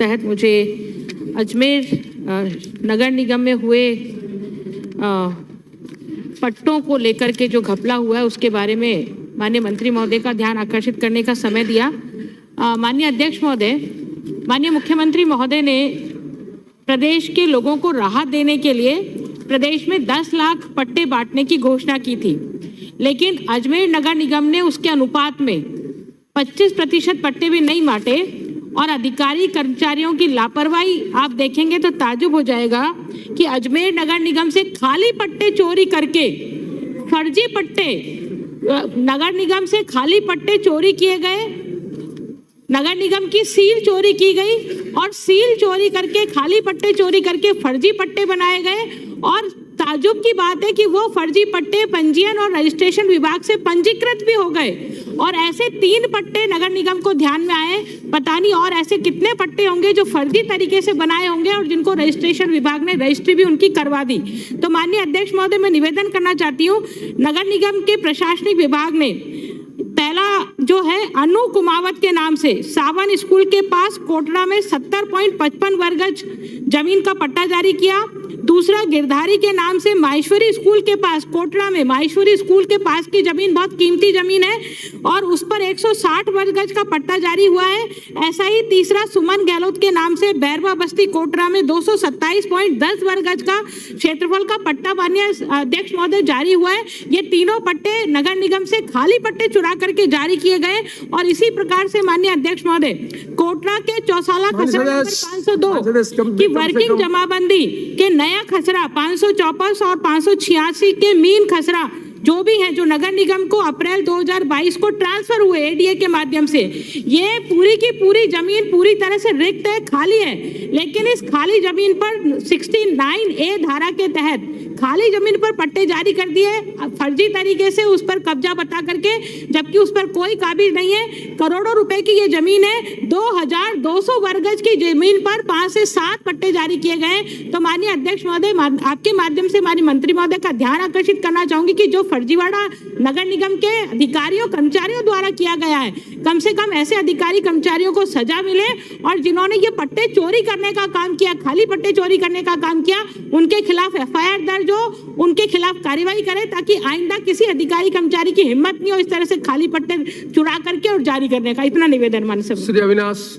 तहत मुझे अजमेर नगर निगम में हुए पट्टों को लेकर के जो घपला हुआ है उसके बारे में माननीय मंत्री महोदय का ध्यान आकर्षित करने का समय दिया। माननीय अध्यक्ष महोदय, माननीय मुख्यमंत्री महोदय ने प्रदेश के लोगों को राहत देने के लिए प्रदेश में 10 लाख पट्टे बांटने की घोषणा की थी, लेकिन अजमेर नगर निगम ने उसके अनुपात में 25% पट्टे भी नहीं बांटे और अधिकारी कर्मचारियों की लापरवाही आप देखेंगे तो ताज्जुब हो जाएगा कि अजमेर नगर निगम से खाली पट्टे चोरी करके फर्जी पट्टे नगर निगम से खाली पट्टे चोरी किए गए, नगर निगम की सील चोरी की गई और सील चोरी करके खाली पट्टे चोरी करके फर्जी पट्टे बनाए गए। और ताज्जुब की बात है कि वो फर्जी पट्टे पंजीयन और रजिस्ट्रेशन विभाग से पंजीकृत भी हो गए और ऐसे 3 पट्टे नगर निगम को ध्यान में आए। पता नहीं और ऐसे कितने पट्टे होंगे जो फर्जी तरीके से बनाए होंगे और जिनको रजिस्ट्रेशन विभाग ने रजिस्ट्री भी उनकी करवा दी। तो माननीय अध्यक्ष महोदय, मैं निवेदन करना चाहती हूँ, नगर निगम के प्रशासनिक विभाग ने पहला जो है अनु कुमावत के नाम से सावन स्कूल के पास कोटड़ा में 70.55 वर्ग गज जमीन का पट्टा जारी किया। दूसरा, गिरधारी के नाम से माहेश्वरी स्कूल के पास कोटड़ा में माहेश्वरी स्कूल के पास की जमीन बहुत कीमती जमीन है और उस पर 160 वर्ग गज का पट्टा जारी हुआ है। ऐसा ही तीसरा, सुमन गहलोत के नाम से बैरवा बस्ती कोटड़ा में 227.10 वर्ग गज का क्षेत्रफल का पट्टा माननीय अध्यक्ष महोदय जारी हुआ है। ये तीनों पट्टे नगर निगम से खाली पट्टे चुरा करके जारी किए गए। और इसी प्रकार से माननीय अध्यक्ष महोदय, कोटड़ा के चौसाला खसरा 502 की वर्किंग जमाबंदी के नया खसरा 554 और 586 के मीन खसरा जो भी है, जो नगर निगम को अप्रैल 2022 को ट्रांसफर हुए एडीए के माध्यम से, ये पूरी की पूरी जमीन पूरी तरह से रिक्त है, खाली है। लेकिन इस खाली जमीन पर 69A धारा के तहत खाली जमीन पर पट्टे जारी कर दिए फर्जी तरीके से, उस पर कब्जा बता करके, जबकि उस पर कोई काबिज नहीं है। करोड़ों रुपए की ये जमीन है। 2200 वर्ग गज की जमीन पर 5 से 7 पट्टे जारी किए गए। तो माननीय अध्यक्ष महोदय, आपके माध्यम से माननीय मंत्री महोदय का ध्यान आकर्षित करना चाहूंगी कि जो फर्जीवाड़ा नगर निगम के अधिकारियों कर्मचारियों द्वारा किया गया है, कम से कम ऐसे अधिकारी कर्मचारियों को सजा मिले और जिन्होंने ये पट्टे चोरी करने का काम किया, खाली पट्टे चोरी करने का काम किया, उनके खिलाफ FIR दर्ज हो, उनके खिलाफ कार्रवाई करें ताकि आइंदा किसी अधिकारी कर्मचारी की हिम्मत नहीं हो इस तरह से खाली पट्टे चुरा करके और जारी करने का। इतना निवेदन माननीय श्री अविनाश।